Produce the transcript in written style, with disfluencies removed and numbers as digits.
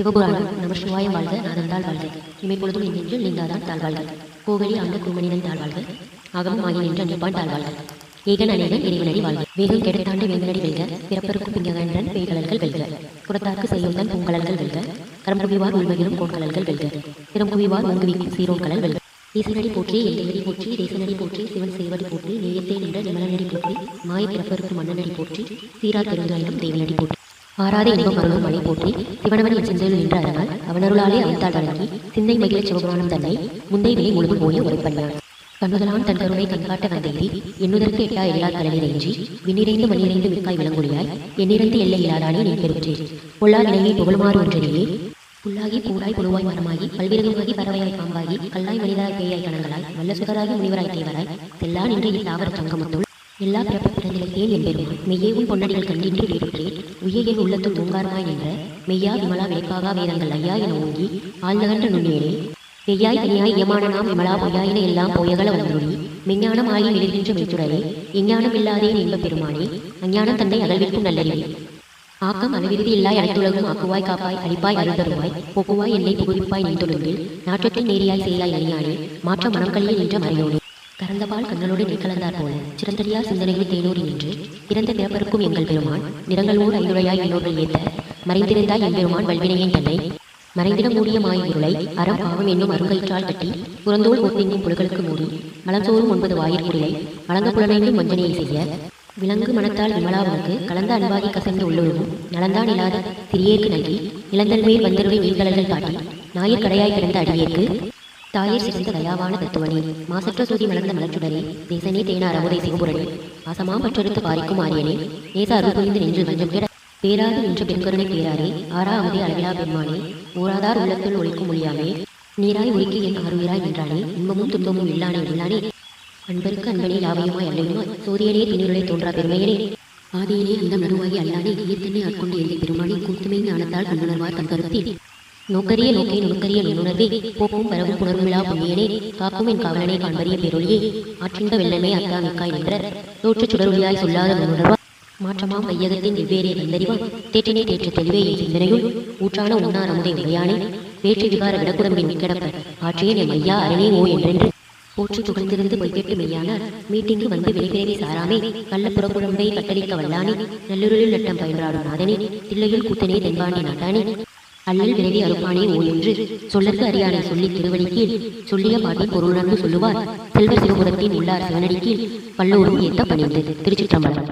சிவபுராணம். நம சிவாயம் வாழ்க, நாதந்தாள் வாழ்க. இமைப்பொழுதும் நின்று நீங்காதான் தாழ்வாழ்க. கோவழி ஆண்ட குமணினன் தாழ்வாழ்க. ஆகமும் ஆகி நின்ற நிற்பான் தாழ்வாழ்க. ஏகன் அநேகன் இறைவனடி வாழ்க. வேகம் கெடுத்தாண்டு வேந்தனடி வெல்க. பிறப்பருக்கும் பிங்ககன்றன் பேய்கலல்கள் வெல்க. புறத்தார்க்கு செய்யுந்தன் பூங்கலல்கள் வெல்க. கரம்புவிவார் உள்மகிழும் கோண்கலல்கள் வெல்க. திறம்புவிவார் ஒங்குவிக்கும் சீரோன் கலல் வெல்க. ஈசனடி போற்றி, எல்லையடி போற்றி, தேசனடி போற்றி, சிவன் செய்வடி போற்றி, நேயத்தே நின்ற நிமலனடி போற்றி, மாய பிறப்பருக்கு மன்னனடி போற்றி, சீரார் பெருந்தாயினம் தேவனடி போற்றி, ஆராத இன்பம் அருளும் மணி போற்றி, சிவனவன் என் சிந்தையில் நின்ற அதனால் அவனருளாலே அவைத்தாள் வழங்கி, சிந்தை மகிழ சிவபுராணம் தன்னை முந்தை விலை முழுதும் போய உரைப்பண்ணான். கண்ணுதலான் தன் கருணை கண்காட்ட வந்தேறி எண்ணுதற்கு எட்டா எல்லா கடலில் எஞ்சி விண்ணிறைந்து மண்ணிறைந்து மிக்காய் விளங்குடியாய் எண்ணிறந்து எல்லை இல்லாதானே நீ பெருற்றேன். பொல்லா நிலையை புகழுமாறு ஒன்றிலேயே புல்லாகி பூடாய் புழுவாய் மரமாகி பல்விரகமாகி பறவையாய் பாம்பாகி கல்லாய் மனிதராய் பேயாய் கணங்களாய் வல்ல சுகராகி முனிவராய் தேவராய் செல்லா நின்ற இத்தாவர சங்கமத்துள் எல்லா பிறப்பு பிறந்திலத்தேன் என்பெருமான் மெய்யேவும் பொன்னடிகள் கண்டின்று வீடுற்றேன் உய்ய என் உள்ளத்தும் தூங்காரமாய் நின்ற மெய்யா விமலா விளைப்பாகா வேதங்கள் ஐயா என ஓங்கி ஆழ்நகன்ற நுண்ணியனே பெய்யாய் தனியாய் ஏமான நாம் விமலா பொய்யாயின எல்லாம் போயகல வந்துருளி மெஞ்ஞானம் ஆகி நிலைகின்ற மெய்த்துடரே எஞ்ஞானம் இல்லாதேன் என்ப பெருமானே அஞ்ஞானம் தன்னை அகழ்விற்கும் நல்லறிவே ஆக்கம் அளவிறுதி இல்லாய் அனைத்துலகும் ஆக்குவாய் காப்பாய் அழிப்பாய் அருள்தருவாய் போக்குவாய் என்னை புகுவிப்பாய் நின் தொழும்பில் நாற்றத்தில் நேரியாய் செய்யாய் அணியானே மாற்ற மனம் கழிய நின்ற மறையோனே கறந்தபால் கண்ணலோடு நீ கலந்தார் போல சிறந்தடியார் சிந்தனைகள் தேனூரி நின்று இறந்த பிறப்பருக்கும் எங்கள் பெருமான் நிறங்களோடு ஐந்துரையாய் இன்னோர்கள் ஏத்த மறைந்திருந்தாய் எம்பெருமான் வல்வினையின் தன்னை மறைந்திட மூடிய மாய இருளை அறம் பாவம் என்னும் அருங்கயிற்றால் கட்டி புறந்தோல் ஒத்திங்கும் புழுகளுக்கு மூடி மலஞ்சோறும் 9 வாயிற்குடிலை வழங்க புலனைந்தும் வஞ்சனையை செய்ய விலங்கு மனத்தால் விமலாவனுக்கு கலந்த அன்பாகி கசந்து உள்ளொழுகும் நலந்தான் இல்லாத சிறியேற்கு நல்கி இளந்தல் மேல் வந்தருடைய நீர்கலல்கள் காட்டி ஞாயிற் கடையாய் கிடந்த அடியேற்கு தாயர் சிறந்த தயாவான தத்துவனே மாசற்ற சூதி மலர்ந்த மலச்சுடரே தேசனே தேனார் அமுதை சிவபுரனே ஆசமா பற்றெடுத்து பாரிக்கும் ஆரியனே நேச அருள் புரிந்து நின்று வஞ்சம் கிட பேராது நின்ற பெருங்கருணை பேராரே ஆறா அமுதே அளவிலா பெருமானே ஊராதார் உள்ளத்தில் ஒழிக்கும் மொழியாமே நீராய் ஒழுக்கி என் ஆறுயிராய் நின்றானே இன்பமும் துன்பமும் இல்லானே இல்லானே அன்பருக்கு அன்பனே லாவையுமாய் அல்லையுமாய் சோதியனே திணிருளை தோன்றா பெருமையனே ஆதியிலே அந்த மறுவாகி அல்லானே ஈர்த்தனை ஆட்கொண்டு எழுதி பெருமானே கூத்துமை ஞானத்தால் கண்ணுணர்வார் தன் கருத்தில் நோக்கரிய நோக்கை நுணுக்கரிய நுண்ணுணர்வே போக்கும் பரவும் புணர்விழா புண்ணியனே காக்கும் என் காவலனை காண்பறிய பேரொழியே ஆற்றின்ப வெள்ளமே அத்தா மிக்காய் நின்ற தோற்றுச் சுடரொழியாய் சொல்லாத நுண்ணுணர்வா மாற்றமாம் வையகத்தின் வெவ்வேறே வந்தறிவான் தேற்றினை தேற்று தெளிவே என் சிந்தனையுள் ஊற்றான உண்ணார் அமுதை உடையானே வேற்று விகார விடக்குடம்பின் கிடப்ப ஆற்றியன் என் ஐயா அரணே ஓ என்றென்று போற்றி புகழ்ந்திருந்து பொய்கெட்டு மெய்யானார் மீட்டிங்கு வந்து விளைபிறவி சாராமே கள்ள புறப்புடம்பை கட்டளிக்க வல்லானே நல்லுருளில் நட்டம் பயின்றாடும் நாதனே தில்லையுள் கூத்தனே தென்பாண்டி நாட்டானே அல்லல் விரைவி அறுப்பானே ஓ என்று சொல்லற்கு அறியானை சொல்லி திருவடிக்கீழ் சொல்லிய பாட்டின் பொருளுணர்ந்து சொல்லுவார் செல்வர் சிவபுரத்தின் உள்ளார் சிவனடிக்கீழ் பல்லோரும் ஏத்த பணிந்து. திருச்சிற்றம்பலம்.